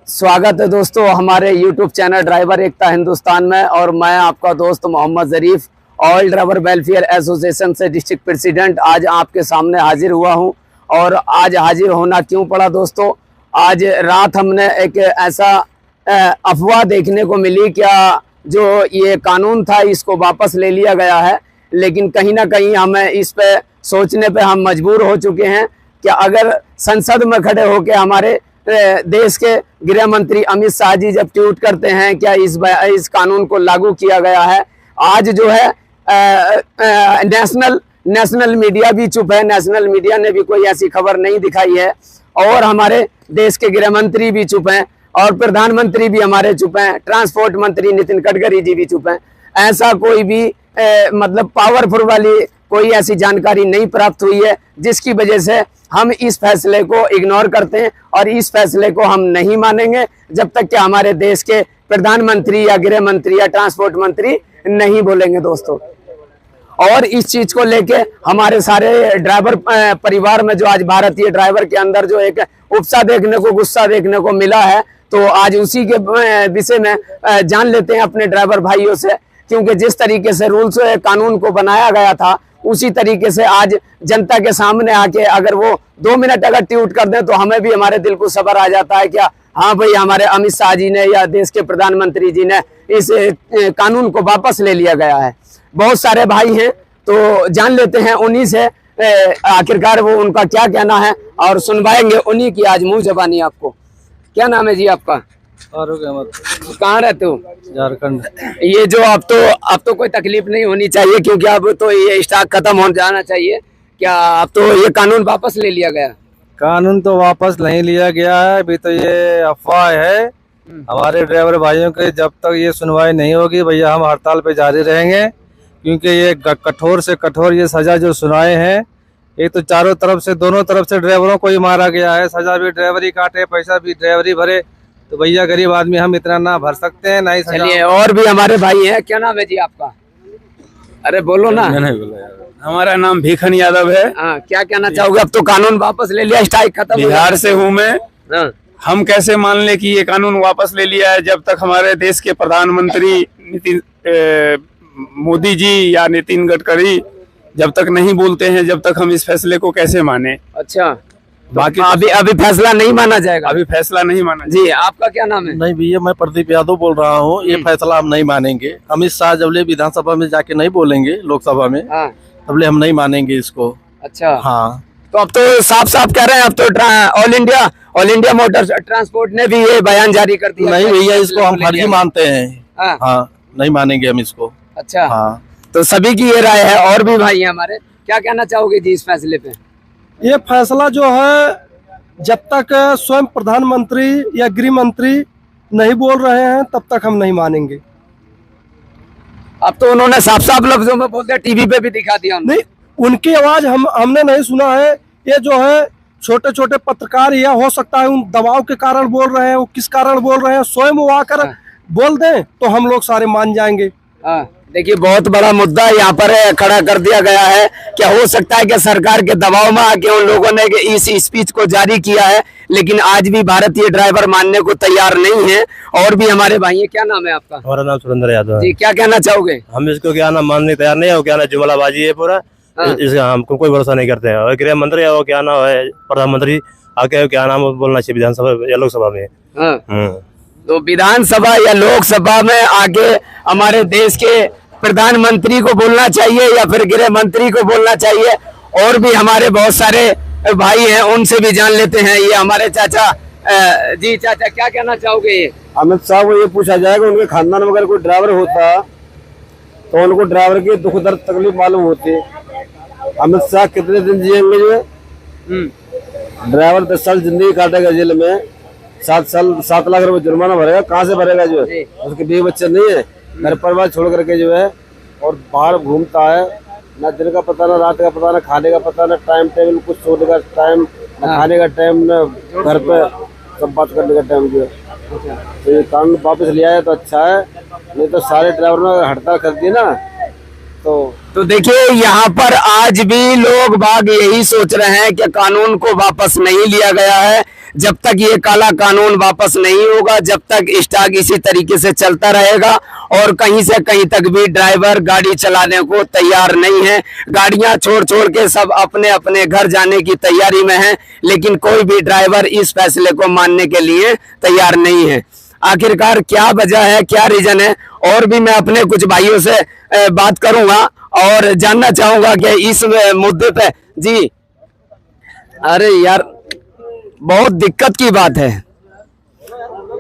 स्वागत है दोस्तों हमारे YouTube चैनल ड्राइवर एकता हिंदुस्तान में। और मैं आपका दोस्त मोहम्मद ज़रीफ, ऑयल ड्राइवर वेलफेयर एसोसिएशन से डिस्ट्रिक्ट प्रेसिडेंट आज आपके सामने हाजिर हुआ हूं। और आज हाजिर होना क्यों पड़ा दोस्तों, आज रात हमने एक ऐसा अफवाह देखने को मिली, क्या जो ये कानून था इसको वापस ले लिया गया है। लेकिन कहीं ना कहीं हमें इस पे सोचने पे हम मजबूर हो चुके हैं कि अगर संसद में खड़े होकर हमारे देश के गृह मंत्री अमित शाह जी जब ट्वीट करते हैं क्या इस कानून को लागू किया गया है, आज जो है नेशनल मीडिया भी चुप है। नेशनल मीडिया ने भी कोई ऐसी खबर नहीं दिखाई है और हमारे देश के गृह मंत्री भी चुप हैं और प्रधानमंत्री भी हमारे चुप हैं, ट्रांसपोर्ट मंत्री नितिन गडकरी जी भी चुप हैं। ऐसा कोई भी मतलब पावरफुल वाली कोई ऐसी जानकारी नहीं प्राप्त हुई है, जिसकी वजह से हम इस फैसले को इग्नोर करते हैं और इस फैसले को हम नहीं मानेंगे जब तक कि हमारे देश के प्रधानमंत्री या गृह मंत्री या ट्रांसपोर्ट मंत्री नहीं बोलेंगे दोस्तों। और इस चीज को लेके हमारे सारे ड्राइवर परिवार में जो आज भारतीय ड्राइवर के अंदर जो एक उपसा देखने को, गुस्सा देखने को मिला है, तो आज उसी के विषय में जान लेते हैं अपने ड्राइवर भाइयों से। क्योंकि जिस तरीके से रूल्स कानून को बनाया गया था उसी तरीके से आज जनता के सामने आके अगर वो 2 मिनट अगर ट्वीट कर दें तो हमें भी हमारे दिल को सबर आ जाता है क्या हाँ भाई हमारे अमित शाह जी ने या देश के प्रधानमंत्री जी ने इस कानून को वापस ले लिया गया है। बहुत सारे भाई हैं तो जान लेते हैं उन्हीं से आखिरकार वो उनका क्या कहना है और सुनवाएंगे उन्हीं की आज मुंह जबानी। आपको क्या नाम है जी आपका? फारूक अहमद। कहाँ रहते हो? झारखंड। ये जो अब तो कोई तकलीफ नहीं होनी चाहिए क्योंकि अब तो ये स्टॉक खत्म हो जाना चाहिए। क्या अब तो ये कानून वापस ले लिया गया? कानून तो वापस नहीं लिया गया है, अभी तो ये अफवाह है हमारे ड्राइवर भाइयों के। जब तक ये सुनवाई नहीं होगी भैया हम हड़ताल पे जारी रहेंगे, क्योंकि ये कठोर से कठोर ये सजा जो सुनाए हैं, एक तो चारों तरफ से दोनों तरफ से ड्राइवरों को ही मारा गया है। सजा भी ड्राइवर ही काटे, पैसा भी ड्राइवर ही भरे, तो भैया गरीब आदमी हम इतना ना भर सकते हैं ना ही। चलिए और भी हमारे भाई हैं। क्या नाम है जी आपका? अरे बोलो ना। नहीं बोला यार। हमारा नाम भीखन यादव है। हाँ, क्या कहना चाहोगे? अब तो कानून वापस ले लिया, स्ट्राइक खत्म। बिहार से हूँ मैं। हाँ। हम कैसे मान ले कि ये कानून वापस ले लिया है जब तक हमारे देश के प्रधानमंत्री मोदी जी या नितिन गडकरी जब तक नहीं बोलते हैं, जब तक हम इस फैसले को कैसे माने? अच्छा, बाकी अभी फैसला नहीं माना जाएगा? अभी फैसला नहीं माना जी। आपका क्या नाम है? नहीं भैया मैं प्रदीप यादव बोल रहा हूँ। ये फैसला हम नहीं मानेंगे। अमित शाह जबले विधानसभा में जाके नहीं बोलेंगे, लोकसभा में, हाँ। तबले हम नहीं मानेंगे इसको। अच्छा हाँ, तो अब तो साफ साफ कह रहे हैं, अब तो ऑल इंडिया मोटर ट्रांसपोर्ट ने भी ये बयान जारी कर दिया। नहीं भैया इसको हम फर्जी मानते हैं। हाँ। हाँ, नहीं मानेंगे हम इसको। अच्छा हाँ, तो सभी की ये राय है। और भी भाई हैं हमारे, क्या कहना चाहोगे जी इस फैसले पे? ये फैसला जो है जब तक स्वयं प्रधानमंत्री या गृह मंत्री नहीं बोल रहे हैं तब तक हम नहीं मानेंगे। अब तो उन्होंने साफ साफ लफ्जों में बोल दिया, टीवी पे भी दिखा दिया उन्होंने। नहीं, उनकी आवाज हमने नहीं सुना है। ये जो है छोटे छोटे पत्रकार या हो सकता है उन दबाव के कारण बोल रहे हैं, वो किस कारण बोल रहे हैं स्वयं वो आकर बोल दें तो हम लोग सारे मान जाएंगे। हाँ, देखिए बहुत बड़ा मुद्दा यहाँ पर खड़ा कर दिया गया है। क्या हो सकता है कि सरकार के दबाव में आके उन लोगों ने इस स्पीच को जारी किया है, लेकिन आज भी भारतीय ड्राइवर मानने को तैयार नहीं है। और भी हमारे भाई हैं। क्या नाम है आपका? हमारा नाम सुरेंद्र यादव है जी। क्या कहना चाहोगे? हम इसको क्या ना मानने तैयार नहीं है, क्या ना जुमलाबाजी है पूरा। इसका हमको कोई भरोसा नहीं करते हैं। और गृह मंत्री है वो क्या नाम है, प्रधानमंत्री आके क्या नाम बोलना चाहिए विधानसभा या लोकसभा में। तो विधानसभा या लोकसभा में आके हमारे देश के प्रधानमंत्री को बोलना चाहिए या फिर गृह मंत्री को बोलना चाहिए? और भी हमारे बहुत सारे भाई हैं, उनसे भी जान लेते हैं। ये हमारे चाचा जी। चाचा क्या कहना चाहोगे? ये अमित शाह को ये पूछा जाएगा उनके खानदान में अगर कोई ड्राइवर होता तो उनको ड्राइवर की दुख दर्द तकलीफ मालूम होती। अमित शाह कितने दिन जिएंगे? जो ड्राइवर 10 साल जिंदगी काटेगा जेल में, 7 लाख रुपए जुर्माना भरेगा। कहाँ से भरेगा? जो है उसके बीवी बच्चे नहीं है, घर परिवार छोड़ करके जो है और बाहर घूमता है। ना दिन का पता, ना रात का पता, ना खाने का पता, ना टाइम टेबल, कुछ सोने का टाइम, ना खाने का टाइम, ना घर पे सब बात करने का टाइम। जो है तो ये कानून वापस लिया है तो अच्छा है, नहीं तो सारे ड्राइवर ने हड़ताल कर दी ना। तो देखिए यहाँ पर आज भी लोग बाग यही सोच रहे हैं कि कानून को वापस नहीं लिया गया है, जब तक ये काला कानून वापस नहीं होगा, जब तक स्टॉक इसी तरीके से चलता रहेगा और कहीं से कहीं तक भी ड्राइवर गाड़ी चलाने को तैयार नहीं है। गाड़ियां छोड़ छोड़ के सब अपने अपने घर जाने की तैयारी में हैं, लेकिन कोई भी ड्राइवर इस फैसले को मानने के लिए तैयार नहीं है। आखिरकार क्या वजह है, क्या रीजन है, और भी मैं अपने कुछ भाइयों से बात करूंगा और जानना चाहूंगा कि इस मुद्दे पे। जी, अरे यार बहुत दिक्कत की बात है,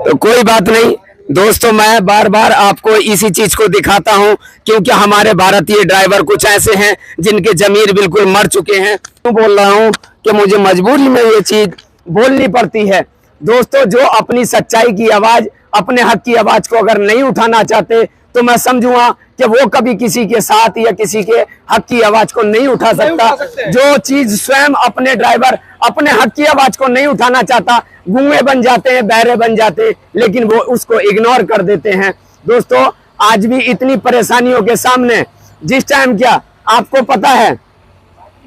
तो कोई बात नहीं दोस्तों, मैं बार बार आपको इसी चीज को दिखाता हूं क्योंकि हमारे भारतीय ड्राइवर कुछ ऐसे हैं जिनके जमीर बिल्कुल मर चुके हैं। तो बोल रहा हूं कि मुझे मजबूरी में ये चीज बोलनी पड़ती है। दोस्तों, जो अपनी सच्चाई की आवाज, अपने हक की आवाज को अगर नहीं उठाना चाहते तो मैं समझूंगा कि वो कभी किसी के साथ या किसी के हक की आवाज को नहीं उठा सकता। जो चीज स्वयं अपने ड्राइवर अपने हक की आवाज को नहीं उठाना चाहता, गूंगे बन जाते हैं, बहरे बन जाते हैं, लेकिन वो उसको इग्नोर कर देते हैं। दोस्तों, आज भी इतनी परेशानियों के सामने जिस टाइम क्या आपको पता है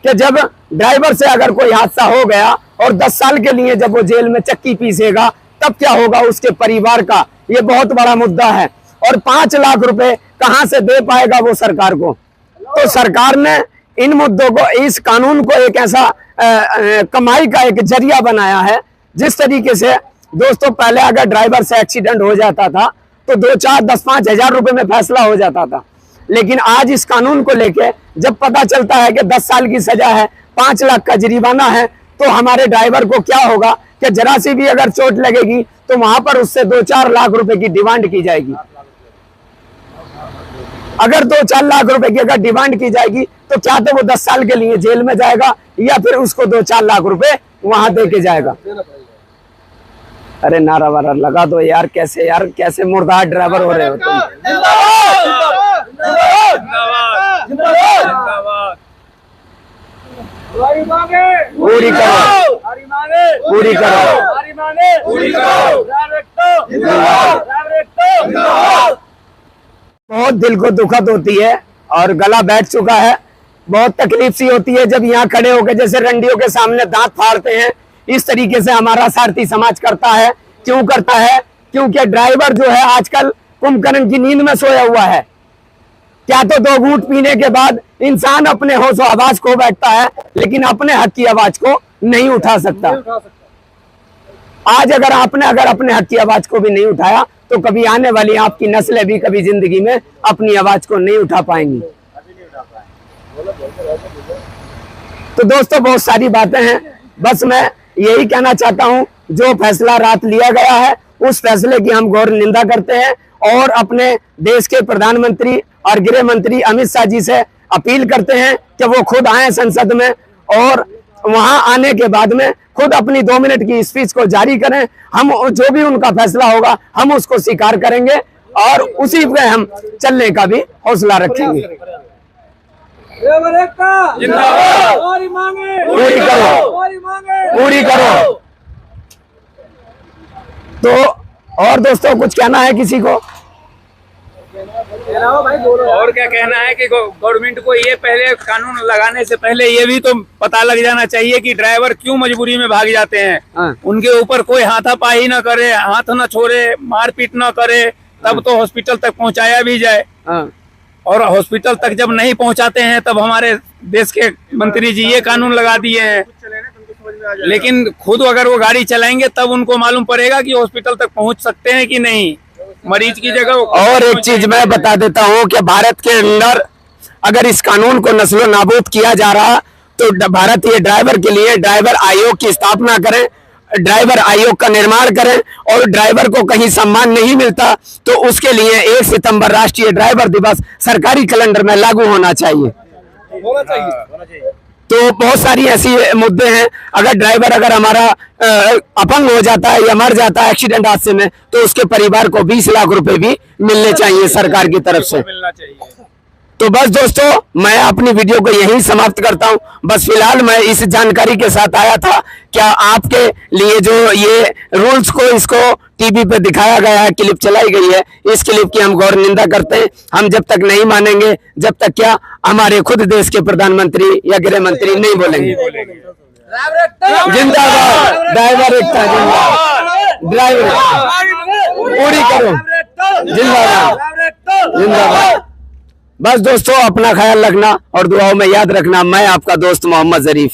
कि जब ड्राइवर से अगर कोई हादसा हो गया और 10 साल के लिए जब वो जेल में चक्की पीसेगा तब क्या होगा उसके परिवार का, ये बहुत बड़ा मुद्दा है। और 5 लाख रुपए कहां से दे पाएगा वो सरकार को। तो सरकार ने इन मुद्दों को, इस कानून को एक ऐसा कमाई का एक जरिया बनाया है जिस तरीके से दोस्तों पहले अगर ड्राइवर से एक्सीडेंट हो जाता था तो 2, 4, 10, 5 हजार रुपए में फैसला हो जाता था, लेकिन आज इस कानून को लेके जब पता चलता है कि 10 साल की सजा है, 5 लाख का जुर्माना है, तो हमारे ड्राइवर को क्या होगा कि जरा सी भी अगर चोट लगेगी तो वहां पर उससे 2-4 लाख रुपए की डिमांड की जाएगी। अगर 2-4 लाख रुपए की अगर डिमांड की जाएगी तो क्या तो वो 10 साल के लिए जेल में जाएगा या फिर उसको 2-4 लाख रुपए वहां दे के जाएगा। अरे नारा वारा लगा दो यार, कैसे मुर्दार ड्राइवर हो रहे हो तुम। पूरी करो, पूरी करो। बहुत दिल को दुखद होती है और गला बैठ चुका है। बहुत तकलीफ सी होती है जब यहाँ खड़े होकर जैसे रंडियों के सामने दांत फाड़ते हैं। इस तरीके से हमारा सारथी समाज करता है। क्यों करता है? क्योंकि ड्राइवर जो है आजकल कुंभकर्ण की नींद में सोया हुआ है। क्या तो 2 घूंट पीने के बाद इंसान अपने होश आवाज खो बैठता है, लेकिन अपने हक की आवाज को नहीं उठा सकता। आज अगर आपने अपने हक की आवाज को भी नहीं उठाया तो कभी आने वाली आपकी नस्लें भी कभी जिंदगी में अपनी आवाज को नहीं उठा पाएंगी। तो दोस्तों बहुत सारी बातें हैं, बस मैं यही कहना चाहता हूं, जो फैसला रात लिया गया है उस फैसले की हम घोर निंदा करते हैं और अपने देश के प्रधानमंत्री और गृह मंत्री अमित शाह जी से अपील करते हैं कि वो खुद आए संसद में और वहां आने के बाद में खुद अपनी 2 मिनट की स्पीच को जारी करें। हम जो भी उनका फैसला होगा हम उसको स्वीकार करेंगे और उसी पे हम चलने का भी हौसला रखेंगे। पूरी करो, पूरी करो। तो और दोस्तों कुछ कहना है किसी को? और क्या कहना है कि गवर्नमेंट को ये पहले कानून लगाने से पहले ये भी तो पता लग जाना चाहिए कि ड्राइवर क्यों मजबूरी में भाग जाते हैं। उनके ऊपर कोई हाथापाई ना करे, हाथ ना छोड़े, मारपीट ना करे, तब तो हॉस्पिटल तक पहुंचाया भी जाए। और हॉस्पिटल तक जब नहीं पहुंचाते हैं तब हमारे देश के मंत्री जी ये कानून लगा दिए हैं। लेकिन खुद अगर वो गाड़ी चलाएंगे तब उनको मालूम पड़ेगा कि हॉस्पिटल तक पहुंच सकते हैं कि नहीं, मरीज की जगह। और एक चीज मैं बता देता हूं कि भारत के अंदर अगर इस कानून को नस्लो नाबूद किया जा रहा तो भारतीय ड्राइवर के लिए ड्राइवर आयोग की स्थापना करें, ड्राइवर आयोग का निर्माण करें। और ड्राइवर को कहीं सम्मान नहीं मिलता तो उसके लिए 1 सितंबर राष्ट्रीय ड्राइवर दिवस सरकारी कैलेंडर में लागू होना चाहिए। तो बहुत सारी ऐसी मुद्दे हैं। अगर ड्राइवर हमारा अपंग हो जाता है या मर जाता है एक्सीडेंट हादसे में तो उसके परिवार को 20 लाख रुपए भी मिलने चाहिए सरकार की तरफ से। तो बस दोस्तों मैं अपनी वीडियो को यहीं समाप्त करता हूं। बस फिलहाल मैं इस जानकारी के साथ आया था, क्या आपके लिए जो ये रूल्स को इसको टीवी पे दिखाया गया है, क्लिप चलाई गई है, इस क्लिप की हम गौर निंदा करते हैं। हम जब तक नहीं मानेंगे, जब तक क्या हमारे खुद देश के प्रधानमंत्री या गृह मंत्री नहीं बोलेंगे। जिंदाबाद, ड्राइवर एकता जिंदाबाद, ड्राइवर पूरी करो, जिंदाबाद जिंदाबाद। बस दोस्तों, अपना ख्याल रखना और दुआओं में याद रखना। मैं आपका दोस्त मोहम्मद जरीफ।